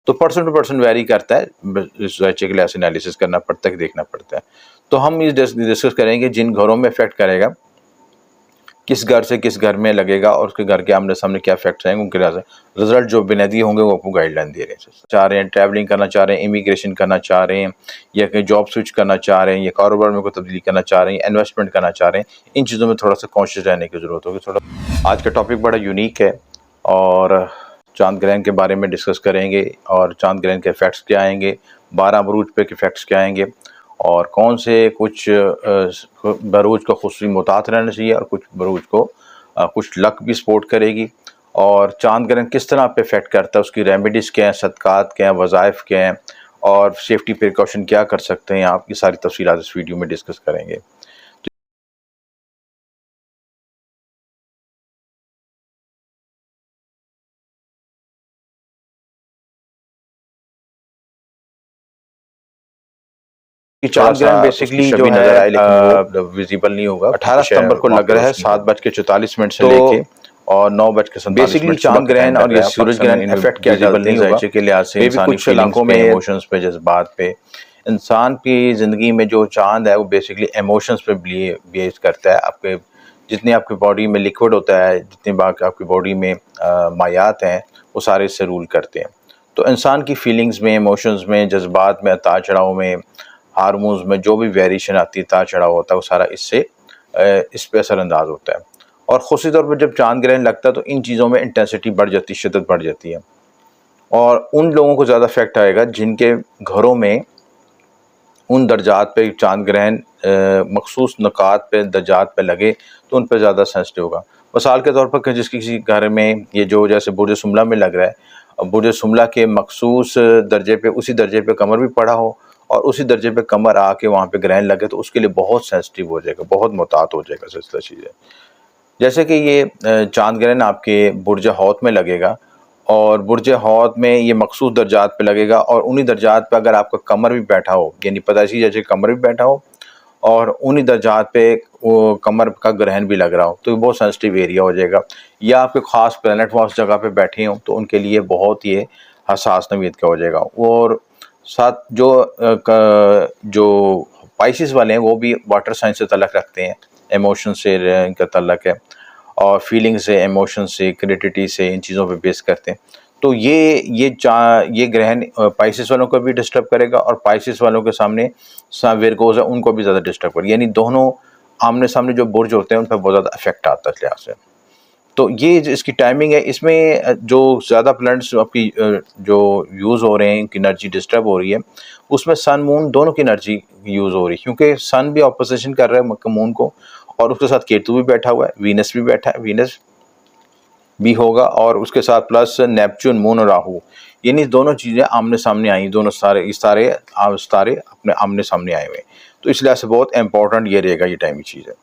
तो person to person very करता है, इस के लिए एनालिसिस करना पड़ता है, देखना पड़ता है। तो हम ये डिस्कस करेंगे जिन घरों में इफेक्ट करेगा, किस घर से किस घर में लगेगा और उसके घर के आमने सामने क्या इफेक्ट्स आएंगे, उनके रिजल्ट जो बुनियादी होंगे वो आपको गाइडलाइन दे रहे हैं। चाह रहे हैं ट्रैवलिंग करना चाह रहे हैं, इमिग्रेशन करना चाह रहे हैं, या कहीं जॉब स्विच करना चाह रहे हैं, या कारोबार में कोई तब्दीली करना चाह रहे हैं, इन्वेस्टमेंट करना चाह रहे हैं, इन चीज़ों में थोड़ा सा कॉन्शियस रहने की ज़रूरत होगी। थोड़ा आज का टॉपिक बड़ा यूनिक है और चांद ग्रहण के बारे में डिस्कस करेंगे और चांद ग्रहण के इफेक्ट्स क्या आएंगे, 12 बरूज पे के इफेक्ट्स क्या आएंगे और कौन से कुछ बरूज को खुसूसी मुतात रहना चाहिए और कुछ बरूज को कुछ लक भी सपोर्ट करेगी, और चांद ग्रहण किस तरह पे इफेक्ट करता है, उसकी रेमेडीज़ क्या हैं, सदकात क्या हैं, वज़ाइफ क्या हैं और सेफ्टी प्रिकॉशन क्या कर सकते हैं, आपकी सारी तफसीलात इस वीडियो में डिस्कस करेंगे। चांद ग्रहण बेसिकली जो नजर आए लेकिन वो विजिबल नहीं होगा। 18 सितंबर को लग रहा है 7:44 से लेके और 9:47 बेसिकली चांद ग्रहण और ये सूरज ग्रहण इफेक्ट क्या विजिबल नहीं होगा के लिहाज से इंसानी कुछ इलाकों में, इमोशंस पे, जज्बात पे। इंसान की ज़िंदगी में जो चांद है वो बेसिकली इमोशंस पे बेस करता है। आपके जितनी आपकी बॉडी में लिक्विड होता है, जितनी आपकी बॉडी में मायात हैं, वो सारे इससे रूल करते हैं। तो इंसान की फीलिंग्स में, इमोशंस में, जज्बात में, उतार चढ़ाव में, हार्मोन्स में जो भी वेरिएशन आती है, उतार चढ़ाव होता है, वो सारा इस पे असरअंदाज होता है। और ख़ुशी तौर पर जब चांद ग्रहण लगता है तो इन चीज़ों में इंटेंसिटी बढ़ जाती है, शिद्दत बढ़ जाती है, और उन लोगों को ज़्यादा इफेक्ट आएगा जिनके घरों में उन दर्जात पे चांद ग्रहण मखसूस नकात पे, दर्जात पे लगे तो उन पर ज़्यादा सेंसिटिव होगा। मिसाल के तौर पर जिसकी किसी घर में ये जो जैसे बुर्ज सुमला में लग रहा है, बुर्ज सुमला के मखसूस दर्जे पे, उसी दर्जे पे कमर भी पड़ा हो और उसी दर्जे पे कमर आके वहाँ पे ग्रहण लगे तो उसके लिए बहुत सेंसिटिव हो जाएगा, बहुत मुतात हो जाएगा सिलसिला चीज़ें। जैसे कि ये चांद ग्रहण आपके बुर्ज हौत में लगेगा और बुर्ज हौत में ये मखसूस दर्जात पे लगेगा और उन्हीं दर्जात पे अगर आपका कमर भी बैठा हो, यानी पैदाइशी जैसे कमर भी बैठा हो और उन्हीं दर्जात पे वो कमर का ग्रहण भी लग रहा हो, तो ये बहुत सेंसिटिव एरिया हो जाएगा। या आपके ख़ास प्लैनेट वहाँ उस जगह पे बैठे हों तो उनके लिए बहुत ये हसास नौइयत का हो जाएगा। और साथ जो पाइसिस वाले हैं वो भी वाटर साइंस से तल्लुक़ रखते हैं, इमोशन से इनका तल्लुक़ है और फीलिंग से, इमोशन से, क्रिएटिविटी से, इन चीज़ों पे बेस करते हैं। तो ये ग्रहण पाइसिस वालों को भी डिस्टर्ब करेगा और पाइसिस वालों के सामने विरगोज़ है उनको भी ज़्यादा डिस्टर्ब करेगा, यानी दोनों आमने सामने जो बुर्ज होते हैं उन पर बहुत ज़्यादा इफेक्ट आता है इस लिहाज से। तो ये इसकी टाइमिंग है, इसमें जो ज़्यादा प्लैनेट्स आपकी जो यूज़ हो रहे हैं, इनकी एनर्जी डिस्टर्ब हो रही है, उसमें सन मून दोनों की एनर्जी यूज़ हो रही है, क्योंकि सन भी ऑपोजिशन कर रहा है मून को और उसके साथ केतु भी बैठा हुआ है, वीनस भी बैठा है, वीनस भी होगा और उसके साथ प्लस नेपच्यून, मून और राहु, यानी दोनों चीज़ें आमने सामने आई, दोनों सारे अपने आमने सामने आए हुए हैं। तो इस लिहाज से बहुत इंपॉर्टेंट ये रहेगा, ये टाइम की चीज़ है।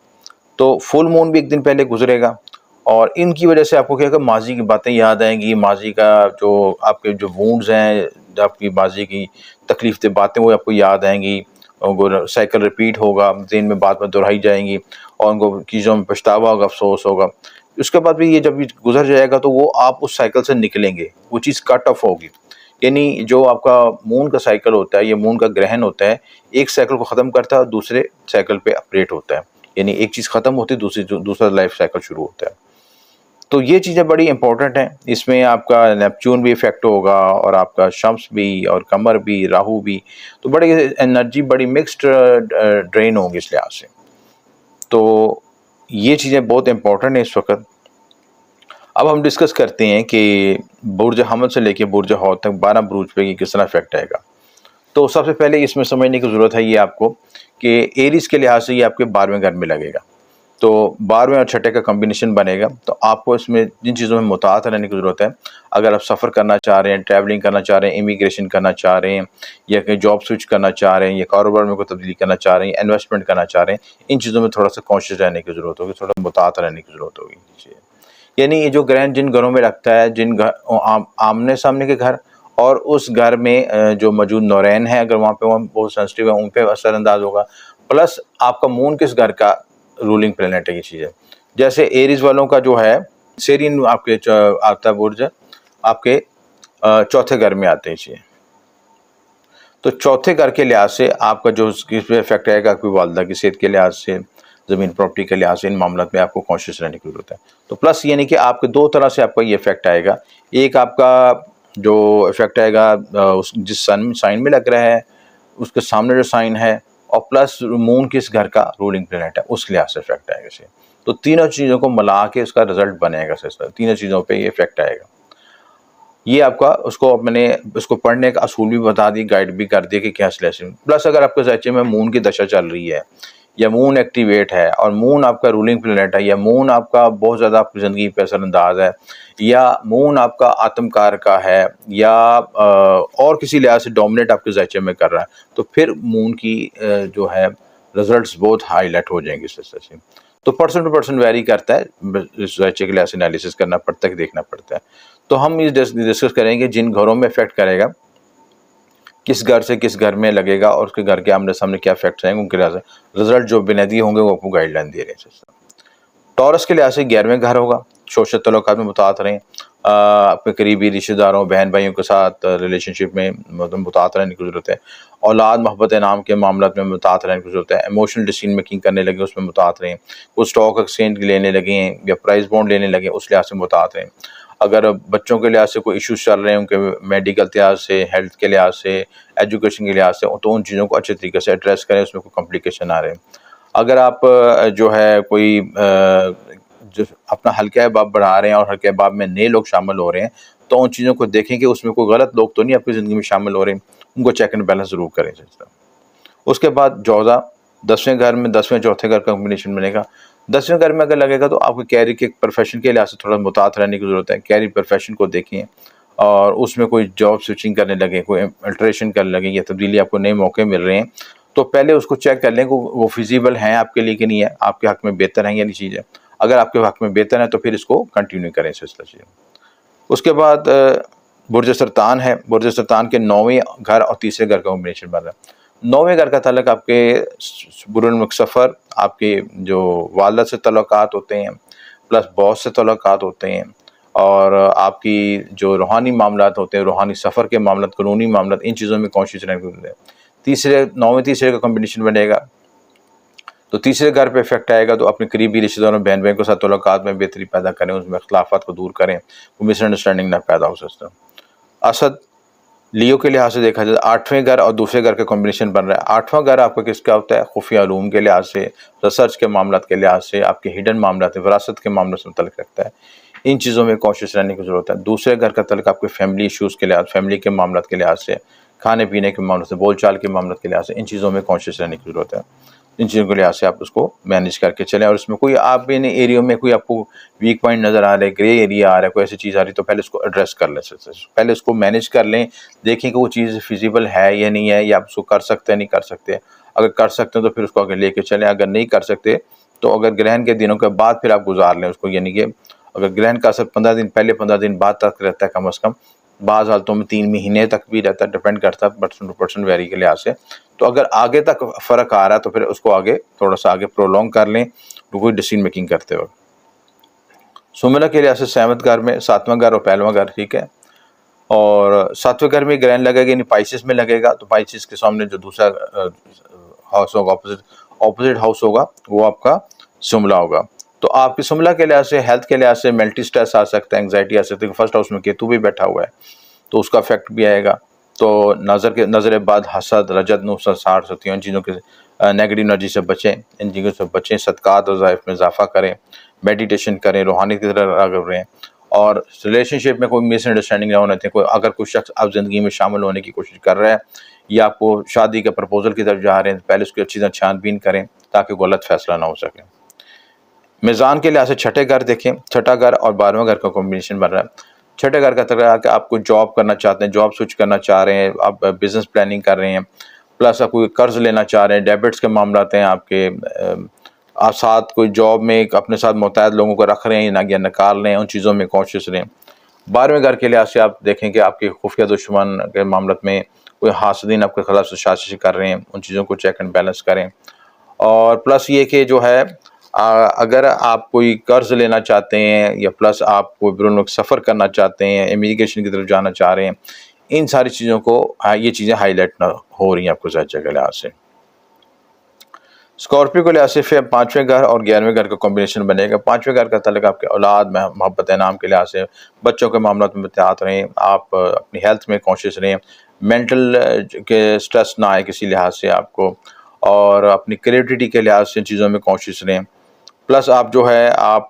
तो फुल मून भी एक दिन पहले गुजरेगा और इनकी वजह से आपको क्या होगा, माजी की बातें याद आएंगी, माजी का जो आपके जो वुंड्स हैं, जो आपकी माजी की तकलीफ बातें वो आपको याद आएंगी, साइकिल रिपीट होगा, दिन में बात में दोहराई जाएंगी और उनको चीज़ों में पछतावा होगा, अफसोस होगा। उसके बाद भी ये जब गुजर जाएगा तो वो आप उस साइकिल से निकलेंगे, वो चीज़ कट ऑफ होगी। यानी जो आपका मून का साइकिल होता है, ये मून का ग्रहण होता है, एक साइकिल को ख़त्म करता है और दूसरे साइकिल पे अपडेट होता है, यानी एक चीज़ ख़त्म होती है, दूसरा लाइफ साइकिल शुरू होता है। तो ये चीज़ें बड़ी इंपॉर्टेंट हैं। इसमें आपका नेपच्यून भी इफेक्ट होगा और आपका शम्स भी और कमर भी, राहु भी, तो बड़ी एनर्जी बड़ी मिक्स्ड ड्रेन होंगी इस लिहाज से। तो ये चीज़ें बहुत इंपॉर्टेंट हैं इस वक्त। अब हम डिस्कस करते हैं कि बुर्ज हमल से लेके बुर्ज हौत तक 12 बुरूज पे किस तरह इफेक्ट आएगा। तो सबसे पहले इसमें समझने की ज़रूरत है ये आपको कि एरीज के लिहाज से ये आपके 12वें घर में लगेगा, तो 12वें और छठे का कॉम्बिनेशन बनेगा। तो आपको इसमें जिन चीज़ों में मुतात रहने की ज़रूरत है, अगर आप सफ़र करना चाह रहे हैं, ट्रैवलिंग करना चाह रहे हैं, इमिग्रेशन करना चाह रहे हैं, या कहीं जॉब स्विच करना चाह रहे हैं, या कारोबार में कोई तब्दीली करना चाह रहे हैं, इन्वेस्टमेंट करना चाह रहे हैं, इन चीज़ों में थोड़ा सा कॉन्शियस रहने की ज़रूरत होगी, थोड़ा मुतात रहने की ज़रूरत होगी। यानी ये जो ग्रहण जिन घरों में लगता है, जिन घर आमने सामने के घर और उस घर में जो मौजूद नौरैन है, अगर वहाँ पे वो बहुत सेंसिटिव है, उन पे असरअंदाज होगा। प्लस आपका मून किस घर का रूलिंग प्लेनेट है, ये चीज़ है। जैसे एरीज वालों का जो है सेरियन आपके आता बुर्ज आपके चौथे घर में आते हैं जी। तो चौथे घर के लिहाज से आपका जो किस पे इफेक्ट आएगा, आपकी वालदा की सेहत के लिहाज से, ज़मीन प्रॉपर्टी के लिहाज से, इन मामलों में आपको कॉन्शियस रहने की ज़रूरत है। तो प्लस ये नहीं कि आपके दो तरह से आपका ये इफेक्ट आएगा। एक आपका जो इफेक्ट आएगा उस जिस साइन में लग रहा है उसके सामने जो साइन है, और प्लस मून किस घर का रूलिंग प्लैनेट है उस लिहाज से इफेक्ट आएगा इसे। तो तीनों चीज़ों को मिला के उसका रिजल्ट बनेगा सर, तीनों चीज़ों पे ये इफेक्ट आएगा। ये आपका उसको मैंने उसको पढ़ने का असूल भी बता दी, गाइड भी कर दिया कि क्या स्लेशन। प्लस अगर आपके ज़ायचे में मून की दशा चल रही है या मून एक्टिवेट है और मून आपका रूलिंग प्लैनेट है, या मून आपका बहुत ज़्यादा आपकी ज़िंदगी पे असरअंदाज है, या मून आपका आत्मकार का है, या और किसी लिहाज से डोमिनेट आपके ज़ायचे में कर रहा है, तो फिर मून की जो है रिजल्ट्स बहुत हाईलाइट हो जाएंगे इस वजह से। तो पर्सन टू पर्सन वेरी करता है, इस ज़ायचे के लिहाज से एनालिसिस करना पड़ता है, देखना पड़ता है। तो हम ये डिस्कस करेंगे जिन घरों में इफेक्ट करेगा, किस घर से किस घर में लगेगा और उसके घर के आमने सामने क्या इफेक्ट्स आएंगे, उनके लिहाज से रिजल्ट जो बुनियादी होंगे वो आपको गाइडलाइन दे रहे हैं। टॉरस के लिहाज से 11वें घर होगा, सोशल तल्लुकात में मुतात रहें, अपने करीबी रिश्तेदारों बहन भाइयों के साथ रिलेशनशिप में मुतात रहने की ज़रूरत है। औलाद मोहब्बत नाम के मामला में मुतात रहने की ज़रूरत है। इमोशनल डिसीजन मेकिंग करने लगे उसमें मुतात रहें। कुछ स्टॉक एक्सचेंज लेने लगे हैं या प्राइस बॉन्ड लेने लगे, उस लिहाज से मुतात रहें। अगर बच्चों के लिहाज से कोई इश्यूज चल रहे हैं, उनके मेडिकल के लिहाज से, हेल्थ के लिहाज से, एजुकेशन के लिहाज से, तो उन चीज़ों को अच्छे तरीके से एड्रेस करें, उसमें कोई कॉम्प्लिकेशन आ रहे हैं। अगर आप जो है कोई जो अपना हल्का बाब बढ़ा रहे हैं और हल्के बाब में नए लोग शामिल हो रहे हैं, तो उन चीज़ों को देखें कि उसमें कोई गलत लोग तो नहीं आपकी ज़िंदगी में शामिल हो रहे हैं, उनको चेक एंड बैलेंस ज़रूर करें। उसके बाद जौज़ा 10वें घर में 10वें चौथे घर का कॉम्बिनेशन बनेगा। 10वें घर में अगर लगेगा तो आपको कैरियर के प्रोफेशन के लिहाज से थोड़ा मुतात रहने की ज़रूरत है। कैरियर प्रोफेशन को देखें और उसमें कोई जॉब स्विचिंग करने लगे, कोई अल्टरेशन करने लगे या तब्दीली, आपको नए मौके मिल रहे हैं, तो पहले उसको चेक कर लें कि वो फिजिबल हैं आपके लिए कि नहीं है, आपके हक़ में बेहतर हैं या नहीं चीज़ है। अगर आपके हक़ में बेहतर है तो फिर इसको कंटिन्यू करें सिलसिला चीज़। उसके बाद बुर्ज सरतान है, बुर्ज सरतान के 9वें घर और तीसरे घर का कॉम्बिनेशन बन रहा है। 9वें घर का ताल्लुक आपके बुरुन सफ़र, आपके जो वालिद से ताल्लुकात होते हैं, प्लस बॉस से ताल्लुकात होते हैं, और आपकी जो रूहानी मामलात होते हैं, रूहानी सफ़र के मामलात, कानूनी मामलात, इन चीज़ों में कॉन्शियस रहने की ज़रूरत है। 9वें तीसरे का कॉम्बिनेशन बनेगा तो तीसरे घर पे इफेक्ट आएगा, तो अपने करीबी रिश्तेदारों बहन भाइयों के साथ ताल्लुकात में बेहतरी पैदा करें, उसमें इख्तिलाफ़ात को दूर करें, वो मिसअंडरस्टैंडिंग ना पैदा हो सकता। असद लियो के लिहाज से देखा जाए 8वें घर और दूसरे घर का कॉम्बिनेशन बन रहा है। 8वां घर आपका किसका होता है? खुफिया उलूम के लिहाज से, रिसर्च के मामलात के लिहाज से, आपके हिडन मामलात, विरासत के मामलों से मुतल्लिक़ रखता है। इन चीज़ों में कॉन्शियस रहने की ज़रूरत है। दूसरे घर का तल्लुक आपके फैमिली इशूज़ के लिहाज, फैमिली के मामलात के लिहाज से, खाने पीने के मामलों से, बोलचाल के मामलों के लिहाज से, इन चीज़ों में कॉन्शियस रहने की ज़रूरत है। इन चीज़ों के लिहाज से आप उसको मैनेज करके चलें, और इसमें कोई आप इन एरियो में कोई आपको वीक पॉइंट नज़र आ रहा है, ग्रे एरिया आ रहा है, कोई ऐसी चीज़ आ रही है, तो पहले उसको एड्रेस कर लें। पहले उसको मैनेज कर लें, देखें कि वो चीज़ फिजिबल है या नहीं है, या आप उसको कर सकते हैं नहीं कर सकते। अगर कर सकते हैं तो फिर उसको आगे लेके चलें, अगर नहीं कर सकते तो अगर ग्रहण के दिनों के बाद फिर आप गुजार लें उसको, यानी कि अगर ग्रहण का असर 15 दिन पहले 15 दिन बाद तक रहता है कम से कम, बाज़ हालतों में 3 महीने तक भी रहता है, डिपेंड करता है पर्सन टू पर्सन वेरी के लिहाज से। तो अगर आगे तक फ़र्क आ रहा है तो फिर उसको आगे थोड़ा सा आगे प्रोलॉन्ग कर लें, तो कोई डिसीजन मेकिंग करते वक्त। सुमेला के लिहाज से 7वें घर में 7वां घर और 1वां घर ठीक है, और 7वें घर में ग्रहण लगेगा, यानी पाइसिस में लगेगा, तो पाइसिस के सामने जो दूसरा हाउस होगा, ऑपोजिट हाउस होगा, वो आपका सुमला होगा। तो आपकी सुमला के लिहाज से, हेल्थ के लिहाज से मल्टी स्ट्रेस आ सकता है, एंग्जाइटी आ सकती है। फर्स्ट हाउस में केतु भी बैठा हुआ है तो उसका इफेक्ट भी आएगा। तो नज़र बाद हसद, रजत, नुसरत, साठ सतियों, इन चीज़ों के नेगेटिव एनर्जी से बचें, इन चीज़ों से बचें। सदक़ात और ज़ाइफ़ में इजाफ़ा करें, मेडिटेशन करें, रूहानियत की तरफ आगे बढ़ें, और रिलेशनशिप में कोई मिसअंडरस्टैंडिंग ना होने दें। कोई अगर कोई शख्स आप ज़िंदगी में शामिल होने की कोशिश कर रहा है या आपको शादी के प्रपोजल की तरफ जा रहे हैं, तो पहले उसकी अच्छी तरह छानबीन करें ताकि गलत फैसला ना हो सके। मीज़ान के लिहाज से छठे घर देखें, छठा घर और 12वां घर का कॉम्बिनेशन बन रहा है। छठे घर का तरह है कि आप कोई जॉब करना चाहते हैं, जॉब स्विच करना चाह रहे हैं, आप बिज़नेस प्लानिंग कर रहे हैं, प्लस आप कोई कर्ज़ लेना चाह रहे हैं, डेबिट्स के मामलात हैं आपके, आप साथ कोई जॉब में अपने साथ मुतैद लोगों को रख रहे हैं या निकाल रहे हैं, उन चीज़ों में कॉन्शियस रहें। 12वें घर के लिहाज से आप देखें कि आपके खुफिया दुश्मन के मामलत में कोई हासदीन आपके खिलाफ साजिश कर रहे हैं, उन चीज़ों को चेक एंड बैलेंस करें। और प्लस ये कि जो है अगर आप कोई कर्ज़ लेना चाहते हैं या प्लस आप कोई बैरून-मुल्क सफ़र करना चाहते हैं, इमिग्रेशन की तरफ जाना चाह रहे हैं, इन सारी चीज़ों को ये चीज़ें हाईलाइट ना हो रही हैं आपको ज़ाहिर के लिहाज से। स्कॉर्पियो के लिहाज से फिर 5वें घर और 11वें घर का कॉम्बिनेशन बनेगा। 5वें घर का ताल्लुक आपके औलाद में मोहब्बत इनाम के लिहाज से, बच्चों के मामलात में एहतियात रहें, आप अपनी हेल्थ में कॉन्शियस रहें, मेंटल के स्ट्रेस ना आए किसी लिहाज से आपको, और अपनी क्रिएटिविटी के लिहाज से चीज़ों में कॉन्शियस रहें। प्लस आप जो है आप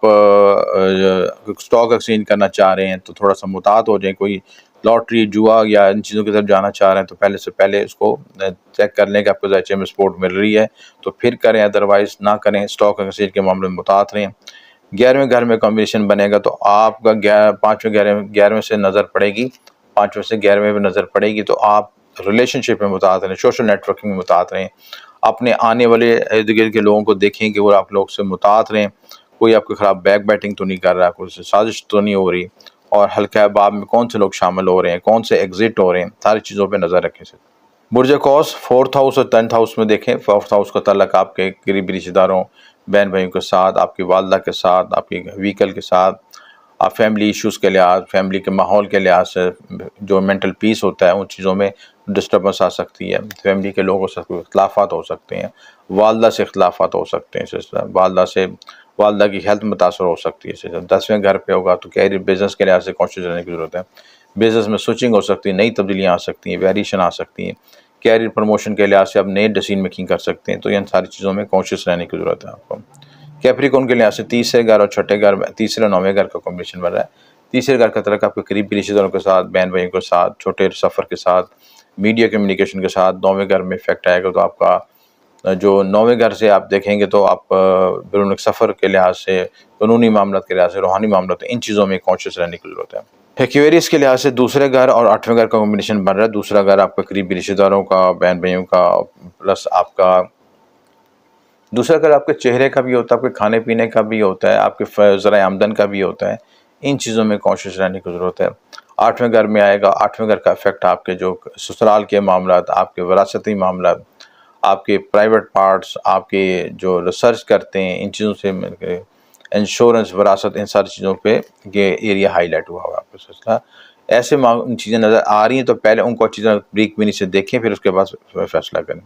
स्टॉक एक्सचेंज करना चाह रहे हैं तो थोड़ा-सा मुहतात हो जाएँ, कोई लॉटरी, जुआ या इन चीज़ों की तरफ जाना चाह रहे हैं तो पहले से पहले उसको चेक कर लें कि आपको ज़ाहिर में सपोर्ट मिल रही है, तो फिर करें, अदरवाइज़ ना करें। स्टॉक एक्सचेंज के मामले में मुहतात रहें। 11वें घर में कॉम्बिनेशन बनेगा तो आपका 5वें 11वें से नज़र पड़ेगी, 5वें से 11वें में नज़र पड़ेगी तो आप रिलेशनशिप में मुहतात रहें, सोशल नेटवर्किंग में मुहतात रहें। अपने आने वाले इर्द-गिर्द के लोगों को देखें कि वो आप लोग से मुहतात रहें, कोई आपके खिलाफ बैक बैटिंग तो नहीं कर रहा, कोई साजिश तो नहीं हो रही, और हल्का बाब में कौन से लोग शामिल हो रहे हैं, कौन से एग्ज़िट हो रहे हैं, सारी चीज़ों पे नज़र रखें सर। बुर्ज कौस 4th हाउस और 10th हाउस में देखें। 4th हाउस का ताल्लुक आपके करीबी रिश्तेदारों, बहन-भाइयों के साथ, आपकी वालिदा के साथ, आपके व्हीकल के साथ, आप फैमिली इश्यूज़ के लिहाज, फैमिली के माहौल के लिहाज से जो मेंटल पीस होता है, उन चीज़ों में डिस्टर्बेंस आ सकती है। फैमिली के लोगों से कोई इख्तिलाफ़ात हो सकते हैं, वालिदा से इख्तिलाफ़ात हो सकते हैं सिस्टर, वालिदा की हेल्थ मुतासर हो सकती है सिस्टर। 10वें घर पे होगा तो कैरियर बिज़नेस के लिहाज से कॉन्शियस रहने की ज़रूरत है। बिज़नेस में स्विचिंग हो सकती है, नई तब्दीलियाँ आ सकती हैं, वेरिएशन आ सकती हैं। कैरियर प्रमोशन के लिहाज से आप नए डिसीजन मेकिंग कर सकते हैं, तो इन सारी चीज़ों में कॉन्शियस रहने की ज़रूरत है आपको। कैप्रिकॉर्न के लिहाज से तीसरे घर और छठे घर में, तीसरे और 9वें घर का कॉम्बिनेशन बन रहा है। तीसरे घर का ताल्लुक आपके करीबी रिश्तेदारों के साथ, बहन-भाइयों के साथ, छोटे सफ़र के साथ, मीडिया कम्युनिकेशन के साथ 9वें घर में इफ़ेक्ट आएगा, तो आपका जो 9वें घर से आप देखेंगे तो आप बैरून सफ़र के लिहाज से, कानूनी मामलात के लिहाज से, रूहानी मामलात, इन चीज़ों में कॉन्शियस रहने की ज़रूरत है। एक्वेरियस के लिहाज से दूसरे घर और 8वें घर का कॉम्बिनेशन बन रहा है। दूसरा घर आपका करीबी रिश्तेदारों का, बहन-भाइयों का, प्लस आपका दूसरा घर आपके चेहरे का भी होता है, आपके खाने-पीने का भी होता है, आपके ज़राए आमदन का भी होता है। इन चीज़ों में कॉन्शियस रहने की ज़रूरत है। 8वें घर में आएगा, 8वें घर का इफ़ेक्ट आपके जो ससुराल के मामलात, आपके विरासती मामलात, आपके प्राइवेट पार्ट्स, आपके जो रिसर्च करते हैं, इन चीज़ों से मिलके इंश्योरेंस, विरासत, इन सारी चीज़ों पे ये एरिया हाईलाइट हुआ होगा आपको सिलसिला। ऐसे चीज़ें नज़र आ रही हैं तो पहले उनको अच्छी तरह ब्रीक बीनी से देखें, फिर उसके बाद फैसला करें।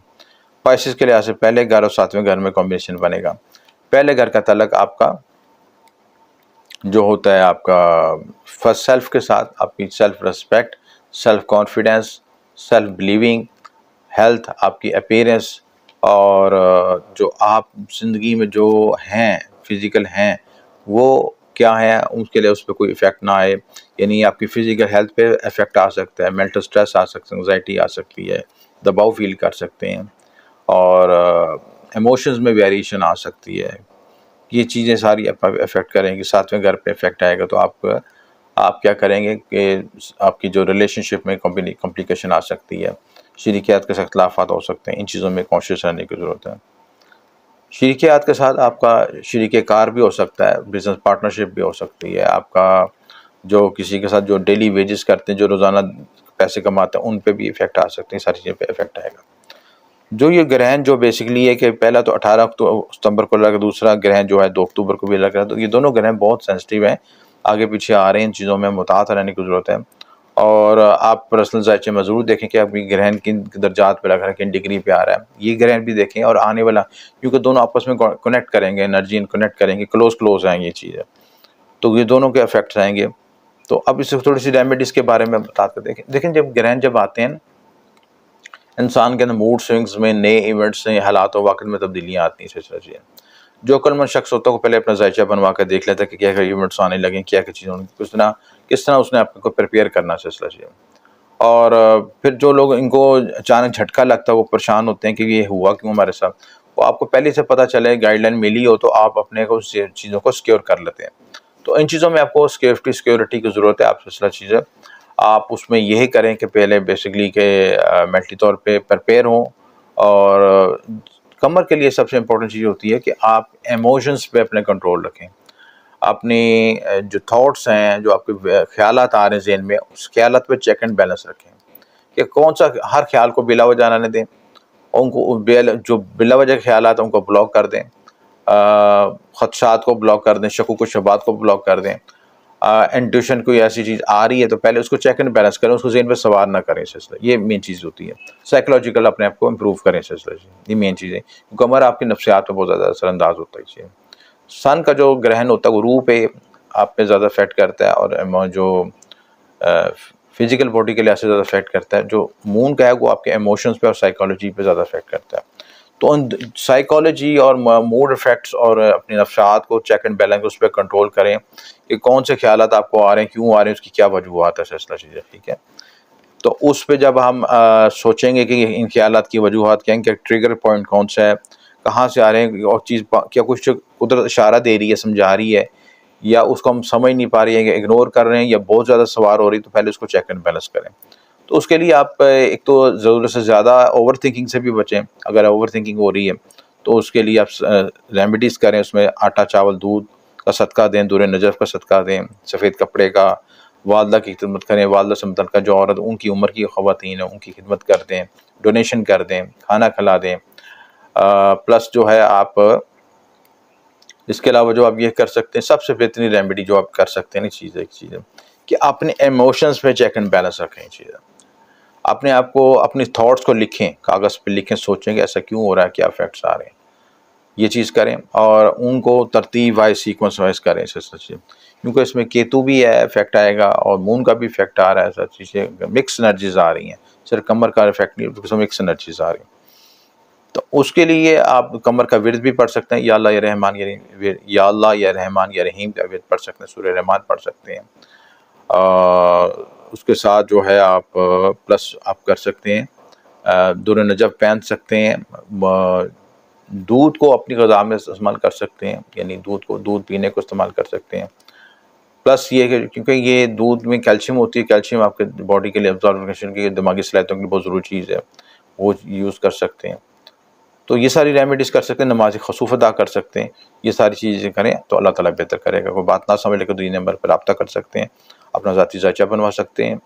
स्पाइसेस के लिहाज से पहले घर और 7वें घर में कॉम्बिनेशन बनेगा। पहले घर का ताल्लुक आपका जो होता है आपका फर्स्ट सेल्फ के साथ, आपकी self respect, self confidence, self believing, health, आपकी अपीयरेंस, और जो आप ज़िंदगी में जो हैं, फिज़िकल हैं, वो क्या है, उसके लिए उस पे कोई इफ़ेक्ट ना आए। यानी आपकी फ़िज़िकल हेल्थ पे इफ़ेक्ट आ सकता है, मेंटल स्ट्रेस आ सकता है, एंग्ज़ायटी आ सकती है, दबाव फ़ील कर सकते हैं, और इमोशंस में वेरिएशन आ सकती है। ये चीज़ें सारी अफ़ेक्ट करेंगी। 7वें घर पे इफ़ेक्ट आएगा तो आप क्या करेंगे कि आपकी जो रिलेशनशिप में कॉम्प्लिकेशन आ सकती है, शरीकियात के साथ इख्तिलाफ़ात हो सकते हैं, इन चीज़ों में कॉन्शियस रहने की ज़रूरत है। शरीकियात के साथ आपका शरीके-कार भी हो सकता है, बिज़नेस पार्टनरशिप भी हो सकती है, आपका जो किसी के साथ जो डेली वेजेस करते हैं, जो रोज़ाना पैसे कमाते हैं, उन पे भी इफ़ेक्ट आ सकते हैं, सारी चीज़ों पे इफ़ेक्ट आएगा। जो ये ग्रहण जो बेसिकली है कि पहला तो 18 सितंबर को लगा, दूसरा ग्रहण जो है 2 अक्टूबर को भी लग रहा है, तो ये दोनों ग्रहण बहुत सेंसिटिव हैं, आगे पीछे आ रहे हैं, इन चीज़ों में मुहतात रहने की ज़रूरत है। और आप पर्सनल जायचे में ज़रूर देखें कि अभी ग्रहण किन दर्जात पे लग रहा है, किन डिग्री पे आ रहा है, ये ग्रहण भी देखें, और आने वाला, क्योंकि दोनों आपस में कनेक्ट करेंगे, एनर्जी कनेक्ट करेंगे, क्लोज हैं ये चीज़ें, तो ये दोनों के इफेक्ट्स आएंगे। तो अब इससे थोड़ी सी रेमेडीज़ के बारे में बताते देखें। जब ग्रहण जब आते हैं, इंसान के अंदर मूड स्विंग्स में, नए इवेंट्स से, हालात व वाक़िअत में तब्दीलियाँ आती हैं, सिलसिला जी। जो अक्लमंद शख्स होता है वो पहले अपना जायचा बनवा कर देख लेता है कि क्या-क्या इवेंट्स आने लगे हैं, क्या-क्या चीज़ें होंगी, किस तरह उसने अपने को प्रिपेयर करना है, सिलसिला जी। और फिर जो लोग इनको अचानक झटका लगता है, वो परेशान होते हैं कि ये हुआ क्यों हमारे साथ, वो आपको पहले से पता चले, गाइडलाइन मिली हो, तो आप अपने को चीज़ों को सिक्योर कर लेते हैं। तो इन चीज़ों में आपको सिक्योरिटी की ज़रूरत है। आप सिलसिला चीज़ें आप उसमें यही करें कि पहले बेसिकली के मेंटली तौर पे प्रिपेयर हों, और कमर के लिए सबसे इम्पोर्टेंट चीज़ होती है कि आप इमोशंस पे अपने कंट्रोल रखें। अपनी जो थॉट्स हैं, जो आपके ख़्यालात आ रहे हैं ज़हन में, उस ख़्यालात पे चेक एंड बैलेंस रखें कि कौन-सा हर ख़्याल को बिला वजह आने दें, उनको जो बिला वजह ख़्यालात हैं उनको ब्लॉक कर दें। खदशात को ब्लॉक कर दें, शक व शुबहात को ब्लॉक कर दें। इंट्यूशन कोई ऐसी चीज़ आ रही है तो पहले उसको चेक एंड बैलेंस करें, उसको ज़हन पे सवार ना करें सिलसिला, ये मेन चीज़ होती है। साइकोलॉजिकल अपने आप को इम्प्रूव करें सिलसिला, ये मेन चीज़ है, क्योंकि कमर आपकी नफ्सियात पे बहुत ज़्यादा असरअंदाज होता है इससे। सन का जो ग्रहण होता है वो रूह पे आप पे ज़्यादा इफेक्ट करता है और जो फिजिकल बॉडी के लिहाज से ज़्यादा इफेक्ट करता है। जो मून का है वो आपके इमोशंस पे और साइकोलॉजी पे ज़्यादा इफेक्ट करता है। तो उन साइकोलॉजी और मूड इफेक्ट्स और अपनी नफ्सात को चेक एंड बैलेंस उस पर कंट्रोल करें कि कौन से ख्यालात आपको आ रहे हैं, क्यों आ रहे हैं, उसकी क्या वजूहात है, सिलसिला चीज़ें, ठीक है। तो उस पे जब हम सोचेंगे कि इन ख्यालात की वजूहात क्या हैं, क्या ट्रिगर पॉइंट कौन सा है, कहाँ से आ रहे हैं और चीज़ क्या कुछ कुदरत इशारा दे रही है, समझा रही है, या उसको हम समझ नहीं पा रही है, इग्नोर कर रहे हैं या बहुत ज़्यादा सवार हो रही है, तो पहले उसको चेक एंड बैलेंस करें। तो उसके लिए आप एक तो ज़रूरत से ज़्यादा ओवर थिंकिंग से भी बचें। अगर ओवर थिंकिंग हो रही है तो उसके लिए आप रेमेडीज़ करें, उसमें आटा, चावल, दूध का सदका दें, दूर नजफ़ का सदका दें, सफ़ेद कपड़े का, वालदा की खिदमत करें, वालदा से मुतल्लिक़ जो औरत उनकी उम्र की ख़वातीन हैं उनकी खिदमत कर दें, डोनेशन कर दें, खाना खिला दें। प्लस जो है आप इसके अलावा जो आप ये कर सकते हैं, सबसे बेहतरीन रेमेडी जो आप कर सकते हैं, एक चीज़ है कि अपने इमोशंस पे चेक एंड बैलेंस रखें। चीज़ अपने आप को, अपने थॉट्स को लिखें, कागज़ पे लिखें, सोचें कि ऐसा क्यों हो रहा है, क्या इफेक्ट्स आ रहे हैं, ये चीज़ करें और उनको तरतीब वाइज, सीक्वेंस वाइज करें। सच क्योंकि इसमें केतु भी है, इफेक्ट आएगा और मून का भी इफेक्ट आ रहा है। सच चीज़ें मिक्स एनर्जीज आ रही हैं, सिर्फ कमर का इफेक्ट नहीं, उसमें मिक्स एनर्जीज आ रही हैं। तो उसके लिए आप कमर का विर्द भी पढ़ सकते हैं, या अल्लाह या रहमान या अल्लाह या रहमान या रहीम का विर्द पढ़ सकते हैं, सूरह रहमान पढ़ सकते हैं। उसके साथ जो है आप प्लस आप कर सकते हैं, दूर नजफ़ पहन सकते हैं, दूध को अपनी ग़िज़ा में इस्तेमाल कर सकते हैं, यानी दूध पीने को इस्तेमाल कर सकते हैं। प्लस ये कि क्योंकि ये दूध में कैल्शियम होती है, कैल्शियम आपके बॉडी के लिए अब्ज़ॉर्बेशन की, दिमागी सलाहियतों के लिए बहुत ज़रूरी चीज़ है, वो यूज़ कर सकते हैं। तो ये सारी रेमेडीज़ कर सकते हैं, नमाज़ खसूफ़ अदा कर सकते हैं, ये सारी चीज़ें करें तो अल्लाह ताला बेहतर करेगा। कोई बात ना समझ ले तो ये नंबर पर रब्ता कर सकते हैं, अपना ज़ाती ज़ायचा बनवा सकते हैं,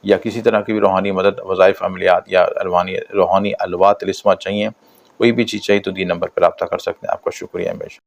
या किसी तरह की भी रूहानी मदद, वज़ाइफ़, अमलियात या रूहानी अलवात, तिलिस्मात चाहिए, कोई भी चीज़ चाहिए तो ये नंबर पर रब्ता कर सकते हैं। आपका शुक्रिया हमेशा।